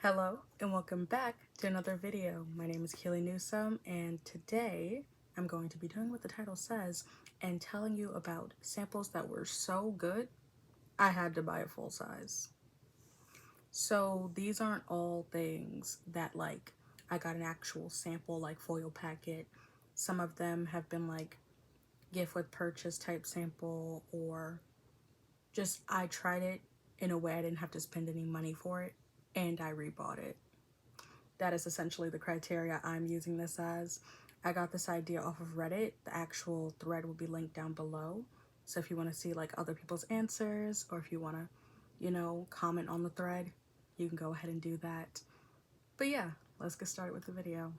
Hello and welcome back to another video. My name is Keely Newsome and today I'm going to be doing what the title says and telling you about samples that were so good I had to buy a full size. So these aren't all things that I got an actual sample like foil packet. Some of them have been like gift with purchase type sample, or just I tried it in a way I didn't have to spend any money for it and I rebought it. That is essentially the criteria I'm using this as. I got this idea off of Reddit. The actual thread will be linked down below. So if you want to see like other people's answers, or if you want to, comment on the thread, you can go ahead and do that. But yeah, let's get started with the video.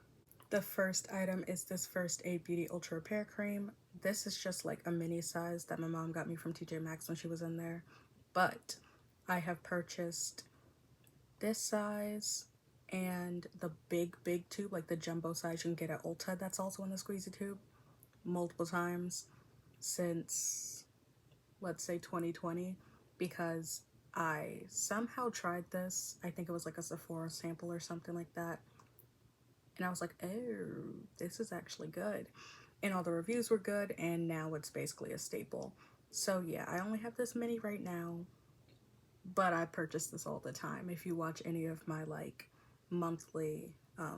The first item is this First Aid Beauty Ultra Repair Cream. This is just like a mini size that my mom got me from TJ Maxx when she was in there. But I have purchased this size and the big tube, like the jumbo size you can get at Ulta that's also in the squeezy tube, multiple times since, let's say, 2020, because I somehow tried this. I think it was like a Sephora sample or something like that, and I was like, oh, this is actually good, and all the reviews were good, and now it's basically a staple. So yeah, I only have this mini right now, but I purchase this all the time. If you watch any of my like monthly not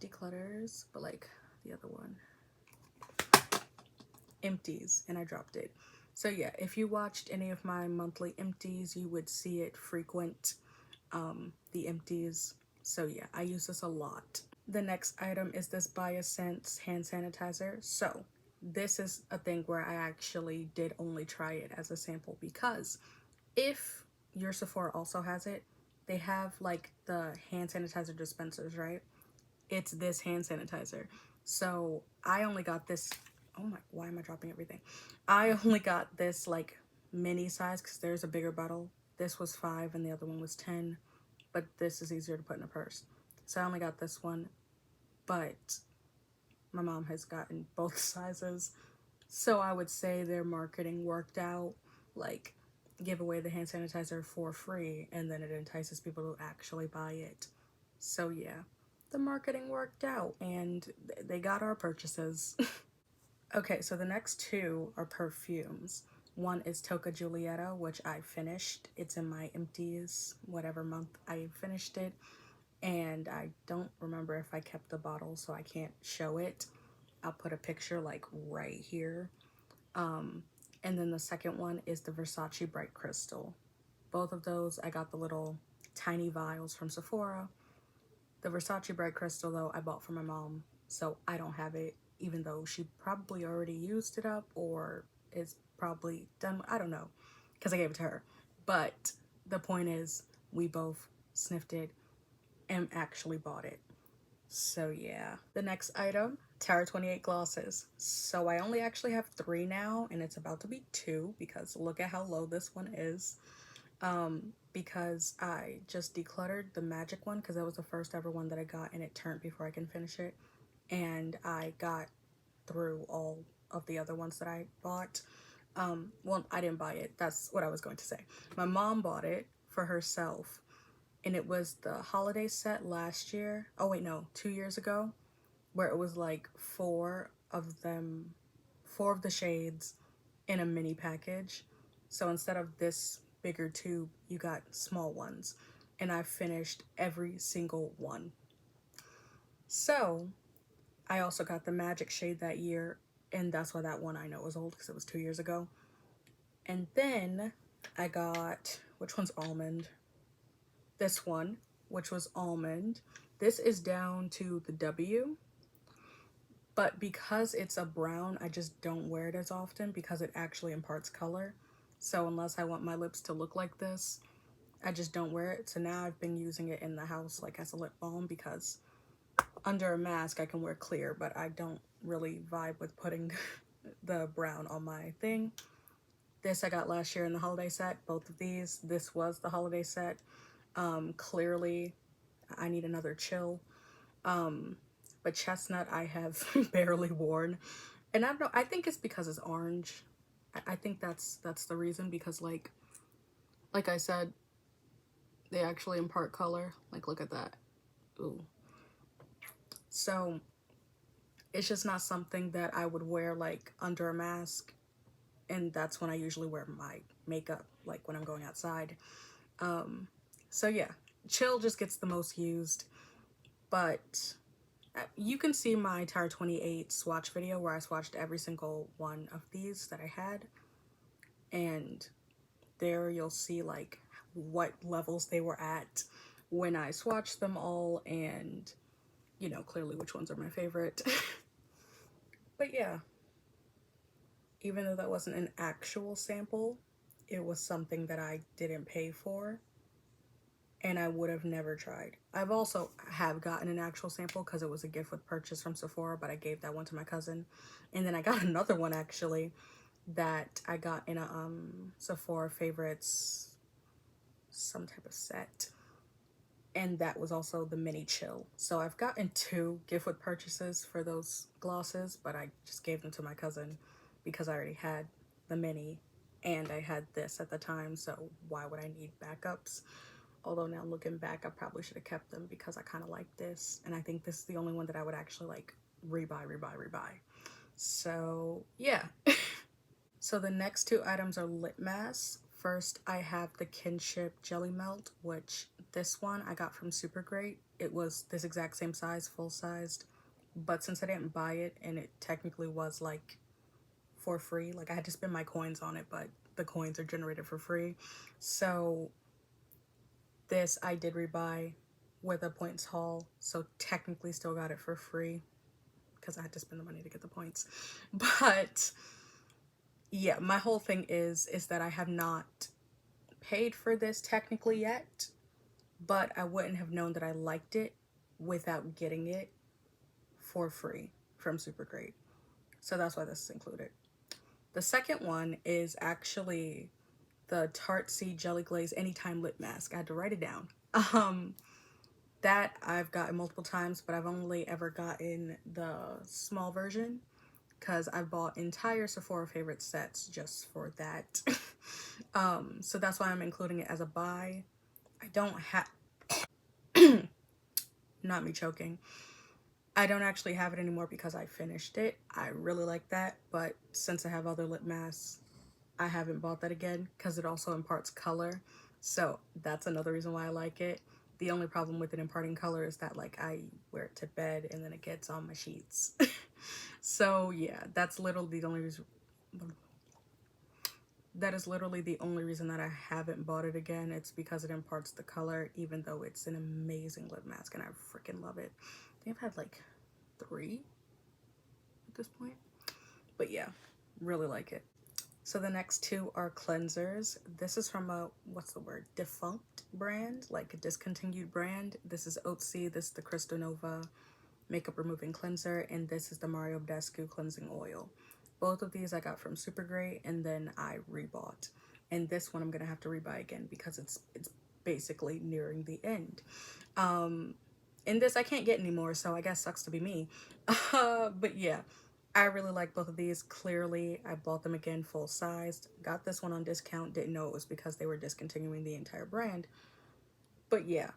declutters, but like the other one, empties, and I dropped it. So yeah, if you watched any of my monthly empties, you would see it frequent, the empties. So yeah, I use this a lot. The next item is this Biosense hand sanitizer. So this is a thing where I actually did only try it as a sample, because if your Sephora also has it, they have like the hand sanitizer dispensers, right? It's this hand sanitizer. So I only got this. Oh my, why am I dropping everything? I only got this like mini size because there's a bigger bottle. This was 5 and the other one was 10, but this is easier to put in a purse. So I only got this one, but my mom has gotten both sizes. So I would say their marketing worked out, like give away the hand sanitizer for free and then it entices people to actually buy it. So yeah, the marketing worked out and they got our purchases. Okay, so the next two are perfumes. One is Toca Julieta, which I finished. It's in my empties, whatever month I finished it. And I don't remember if I kept the bottle, so I can't show it. I'll put a picture like right here. And then the second one is the Versace Bright Crystal. Both of those, I got the little tiny vials from Sephora. The Versace Bright Crystal, though, I bought for my mom, so I don't have it, even though she probably already used it up or is probably done. I don't know, because I gave it to her. But the point is, we both sniffed it and actually bought it. So yeah. The next item, Tower 28 glosses. So I only actually have 3 now, and it's about to be 2 because look at how low this one is. Because I just decluttered the magic one because that was the first ever one that I got and it turned before I can finish it. And I got through all of the other ones that I bought. Well, I didn't buy it. That's what I was going to say. My mom bought it for herself, and it was the holiday set last year. Oh wait, no, 2 years ago, where it was like 4 of them, 4 of the shades in a mini package. So instead of this bigger tube, you got small ones, and I finished every single one. So I also got the magic shade that year, and that's why that one I know was old, because it was 2 years ago. And then I got, which one's almond? This one, which was almond. This is down to the W, but because it's a brown, I just don't wear it as often because it actually imparts color. So unless I want my lips to look like this, I just don't wear it. So now I've been using it in the house like as a lip balm, because under a mask I can wear clear, but I don't really vibe with putting the brown on my thing. This I got last year in the holiday set, both of these. This was the holiday set. Clearly I need another chill. But chestnut I have barely worn. And I don't know, I think it's because it's orange. I think that's the reason, because like I said, They actually impart color. Like, look at that. Ooh. So it's just not something that I would wear like under a mask, and that's when I usually wear my makeup, like when I'm going outside. So yeah, Chill just gets the most used, but you can see my entire 28 swatch video where I swatched every single one of these that I had, and there you'll see like what levels they were at when I swatched them all, and you know clearly which ones are my favorite. But yeah, even though that wasn't an actual sample, it was something that I didn't pay for and I would have never tried. I've also have gotten an actual sample because it was a gift with purchase from Sephora, but I gave that one to my cousin. And then I got another one actually that I got in a Sephora favorites, some type of set. And that was also the mini Chill. So I've gotten 2 gift with purchases for those glosses, but I just gave them to my cousin because I already had the mini and I had this at the time, so why would I need backups? Although now looking back, I probably should have kept them because I kind of like this, and I think this is the only one that I would actually like rebuy. So yeah. So the next 2 items are lip masks. First, I have the Kinship Jelly Melt, which this one I got from Supergreat. It was this exact same size, full sized, but since I didn't buy it and it technically was like for free, like I had to spend my coins on it, but the coins are generated for free. So this I did rebuy with a points haul, so technically still got it for free because I had to spend the money to get the points. But yeah, my whole thing is that I have not paid for this technically yet, but I wouldn't have known that I liked it without getting it for free from Supergreat. So that's why this is included. The second one is actually the Tartsy Jelly Glaze Anytime Lip Mask. I had to write it down. That I've gotten multiple times, but I've only ever gotten the small version because I bought entire Sephora favorite sets just for that. So that's why I'm including it as a buy. I don't have, not me choking. I don't actually have it anymore because I finished it. I really like that, but since I have other lip masks, I haven't bought that again because it also imparts color. So that's another reason why I like it. The only problem with it imparting color is that like I wear it to bed and then it gets on my sheets. So yeah, that's literally the only reason. That is literally the only reason that I haven't bought it again. It's because it imparts the color, even though it's an amazing lip mask and I freaking love it. I think I've had like 3 at this point. But yeah, really like it. So the next 2 are cleansers. This is from a, what's the word, defunct brand, like a discontinued brand. This is Oatsy, this is the Crystal Nova makeup removing cleanser, and this is the Mario Badescu cleansing oil. Both of these I got from Supergreat and then I rebought. And this one I'm gonna have to rebuy again because it's basically nearing the end. And this I can't get anymore, so I guess sucks to be me. But yeah, I really like both of these. Clearly, I bought them again full sized. Got this one on discount. Didn't know it was because they were discontinuing the entire brand. But yeah,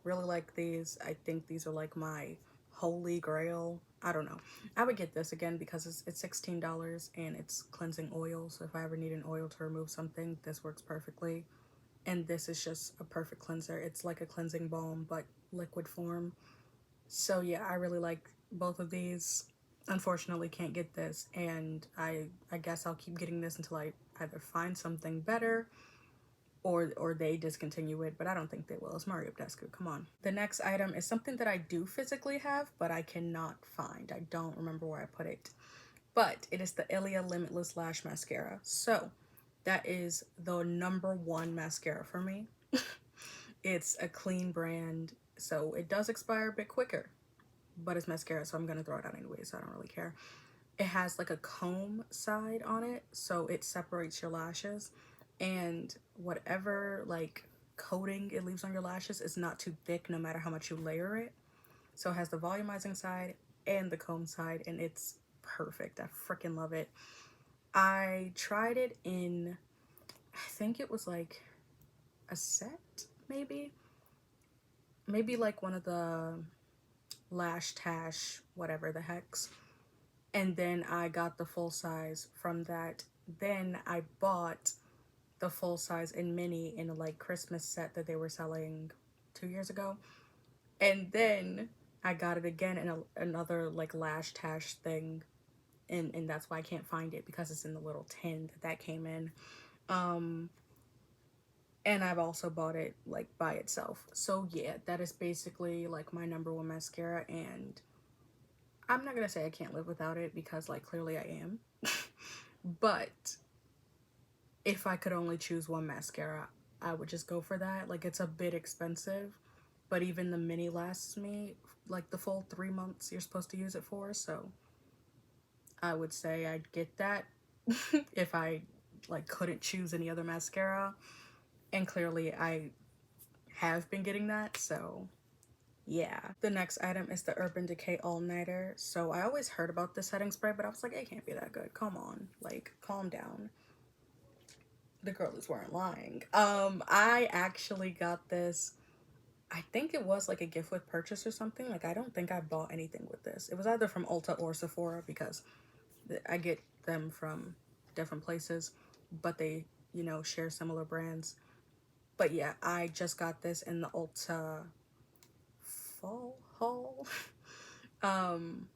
really like these. I think these are like my holy grail. I don't know. I would get this again because it's $16 and it's cleansing oil. So if I ever need an oil to remove something, this works perfectly. And this is just a perfect cleanser. It's like a cleansing balm, but liquid form. So yeah, I really like both of these. Unfortunately, can't get this, and I guess I'll keep getting this until I either find something better or they discontinue it, but I don't think they will. It's Mario Badescu, come on. The next item is something that I do physically have, but I cannot find. I don't remember where I put it. But it is the Ilia Limitless Lash Mascara. So that is the #1 mascara for me. It's a clean brand, so it does expire a bit quicker, but it's mascara, so I'm gonna throw it out anyway, so I don't really care. It has like a comb side on it, so it separates your lashes, and whatever like coating it leaves on your lashes is not too thick no matter how much you layer it. So it has the volumizing side and the comb side, and it's perfect. I freaking love it. I tried it in, I think it was like a set. maybe like one of the Lash Tash whatever the hex, and then I got the full size from that. Then I bought the full size in mini in a like Christmas set that they were selling 2 years ago, and then I got it again in another like Lash Tash thing, and that's why I can't find it, because it's in the little tin that came in. And I've also bought it like by itself. So yeah, that is basically like my number one mascara, and I'm not gonna say I can't live without it, because like clearly I am. But if I could only choose one mascara, I would just go for that. Like, it's a bit expensive, but even the mini lasts me like the full 3 months you're supposed to use it for. So I would say I'd get that if I like couldn't choose any other mascara. And clearly I have been getting that, so yeah. The next item is the Urban Decay All Nighter. So I always heard about this setting spray, but I was like, it can't be that good. Come on, like, calm down. The girlies weren't lying. I actually got this, I think it was like a gift with purchase or something. Like, I don't think I bought anything with this. It was either from Ulta or Sephora, because I get them from different places, but they, you know, share similar brands. But yeah, I just got this in the Ulta fall haul.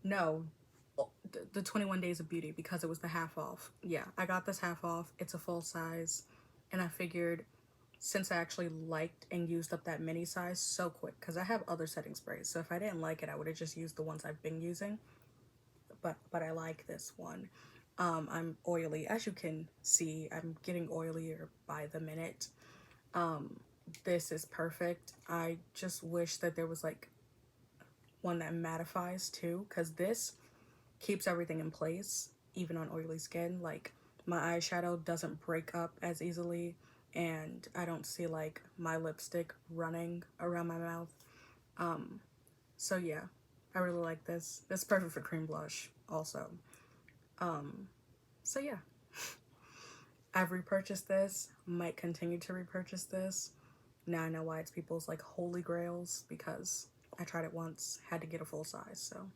No, the 21 Days of Beauty, because it was the half off. Yeah, I got this half off. It's a full size, and I figured since I actually liked and used up that mini size so quick, because I have other setting sprays, so if I didn't like it, I would have just used the ones I've been using. But I like this one. I'm oily, as you can see. I'm getting oilier by the minute. This is perfect. I just wish that there was like one that mattifies too, because this keeps everything in place even on oily skin. Like, my eyeshadow doesn't break up as easily, and I don't see like my lipstick running around my mouth. So yeah, I really like this. It's perfect for cream blush also. So yeah, I've repurchased this, might continue to repurchase this. Now I know why it's people's like holy grails, because I tried it once, had to get a full size. So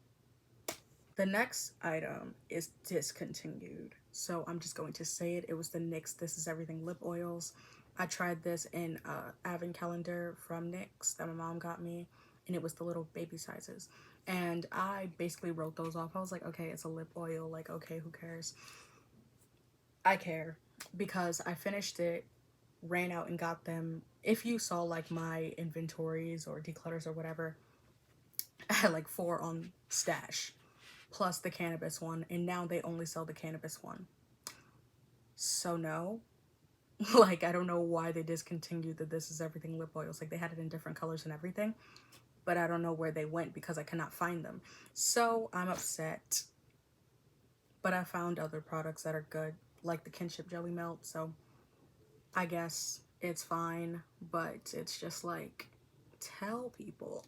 the next item is discontinued, so I'm just going to say it. It was the NYX This Is Everything lip oils. I tried this in advent calendar from NYX that my mom got me, and it was the little baby sizes, and I basically wrote those off. I was like, okay, it's a lip oil, like, okay, who cares? I care, because I finished it, ran out and got them. If you saw like my inventories or declutters or whatever, I had like 4 on stash plus the cannabis one, and now they only sell the cannabis one. So no, like, I don't know why they discontinued the This Is Everything lip oils. Like, they had it in different colors and everything, but I don't know where they went, because I cannot find them. So I'm upset, but I found other products that are good, like the Kinship Jelly Melt, so I guess it's fine. But it's just like, tell people.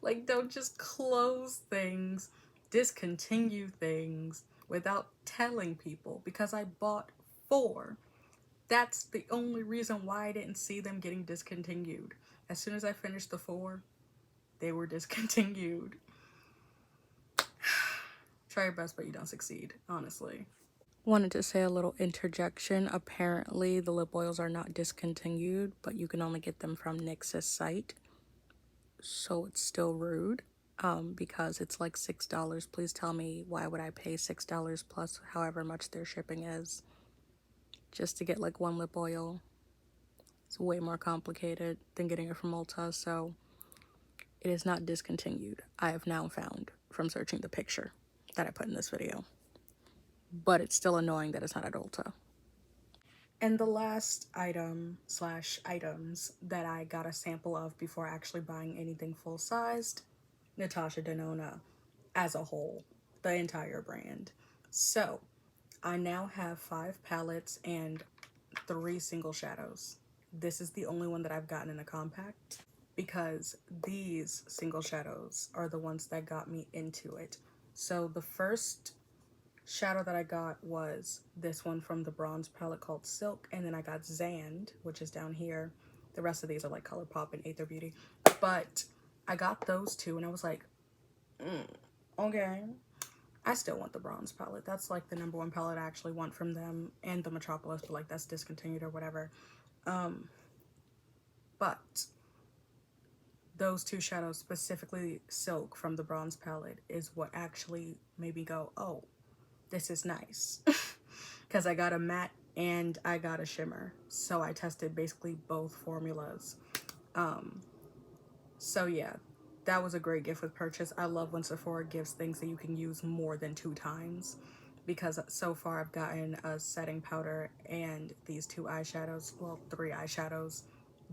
Like, don't just close things, discontinue things without telling people, because I bought 4. That's the only reason why I didn't see them getting discontinued. As soon as I finished the 4, they were discontinued. Try your best, but you don't succeed, honestly. Wanted to say a little interjection. Apparently, the lip oils are not discontinued, but you can only get them from NYX's site. So it's still rude, because it's like $6. Please tell me, why would I pay $6 plus however much their shipping is just to get like one lip oil? It's way more complicated than getting it from Ulta. So it is not discontinued, I have now found from searching the picture that I put in this video. But it's still annoying that it's not at Ulta. And the last item slash items that I got a sample of before actually buying anything full-sized, Natasha Denona as a whole, the entire brand. So I now have 5 palettes and 3 single shadows. This is the only one that I've gotten in a compact, because these single shadows are the ones that got me into it. So the first shadow that I got was this one from the bronze palette called Silk, and then I got Zand, which is down here, The rest of these are like ColourPop and Aether Beauty. But I got those two and I was like, okay. I still want the bronze palette. That's like the #1 palette I actually want from them, and the Metropolis, but like that's discontinued or whatever. But those two shadows, specifically Silk from the bronze palette, is what actually made me go, oh, this is nice. Because I got a matte and I got a shimmer. So I tested basically both formulas. So yeah, that was a great gift with purchase. I love when Sephora gives things that you can use more than 2 times. Because so far I've gotten a setting powder and these 2 eyeshadows, well, 3 eyeshadows,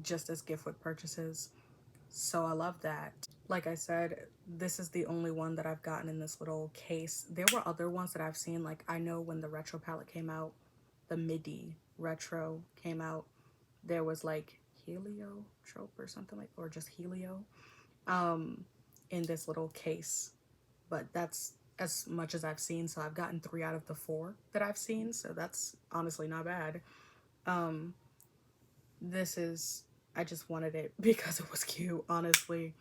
just as gift with purchases. So I love that. Like I said, this is the only one that I've gotten in this little case. There were other ones that I've seen, like I know when the retro palette came out, the midi retro came out, there was like heliotrope or something like, or just helio in this little case. But that's as much as I've seen, so I've gotten 3 out of the 4 that I've seen, so that's honestly not bad. This is, I just wanted it because it was cute, honestly.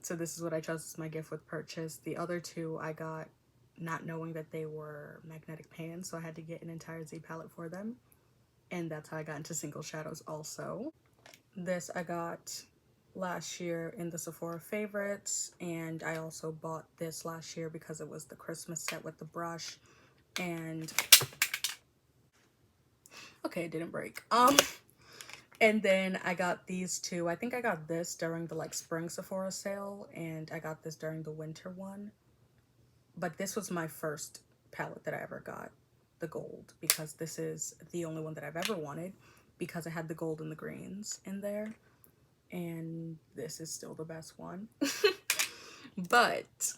So this is what I chose as my gift with purchase. The other 2 I got not knowing that they were magnetic pans, so I had to get an entire Z palette for them. And that's how I got into single shadows also. This I got last year in the Sephora favorites, and I also bought this last year because it was the Christmas set with the brush. And okay, it didn't break. And then I got these 2. I think I got this during the like spring Sephora sale, and I got this during the winter one. But this was my first palette that I ever got, the gold, because this is the only one that I've ever wanted because I had the gold and the greens in there. And this is still the best one. But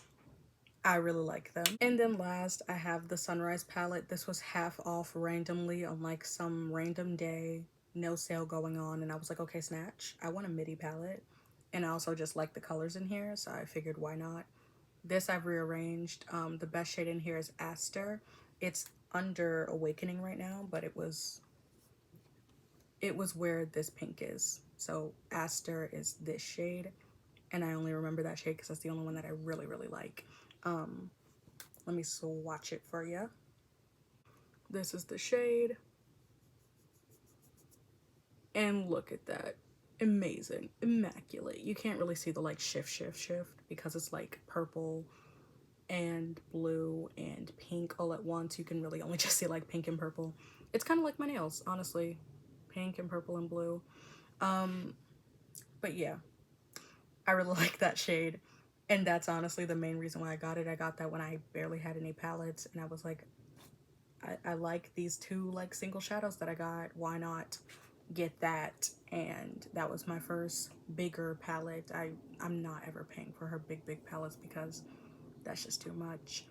I really like them. And then last, I have the Sunrise palette. This was half off randomly on like some random day, no sale going on, and I was like, okay, snatch, I want a midi palette. And I also just like the colors in here, so I figured why not. This I've rearranged. The best shade in here is Aster. It's under Awakening right now, but it was where this pink is. So Aster is this shade, and I only remember that shade because that's the only one that I really, really like. Let me swatch it for you. This is the shade. And look at that. Amazing. Immaculate. You can't really see the like shift because it's like purple and blue and pink all at once. You can really only just see like pink and purple. It's kind of like my nails, honestly. Pink and purple and blue. But yeah, I really like that shade. And that's honestly the main reason why I got it. I got that when I barely had any palettes, and I was like, I like these 2 like single shadows that I got. Why not get that? And that was my first bigger palette. I'm not ever paying for her big palettes because that's just too much.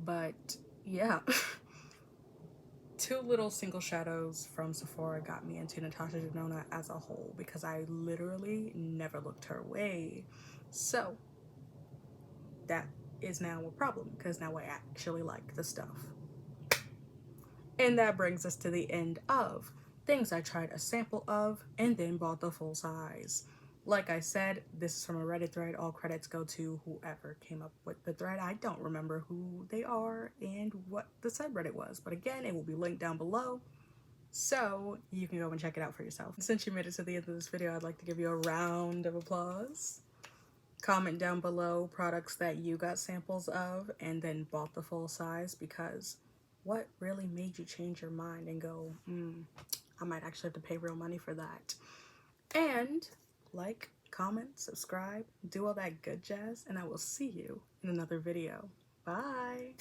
But yeah. 2 little single shadows from Sephora got me into Natasha Denona as a whole because I literally never looked her way. So that is now a problem because now I actually like the stuff. And that brings us to the end of things I tried a sample of and then bought the full size. Like I said, this is from a Reddit thread. All credits go to whoever came up with the thread. I don't remember who they are and what the subreddit was, but again, it will be linked down below, so you can go and check it out for yourself. Since you made it to the end of this video, I'd like to give you a round of applause. Comment down below products that you got samples of and then bought the full size, because what really made you change your mind and go, I might actually have to pay real money for that? And like, comment, subscribe, do all that good jazz, and I will see you in another video. Bye!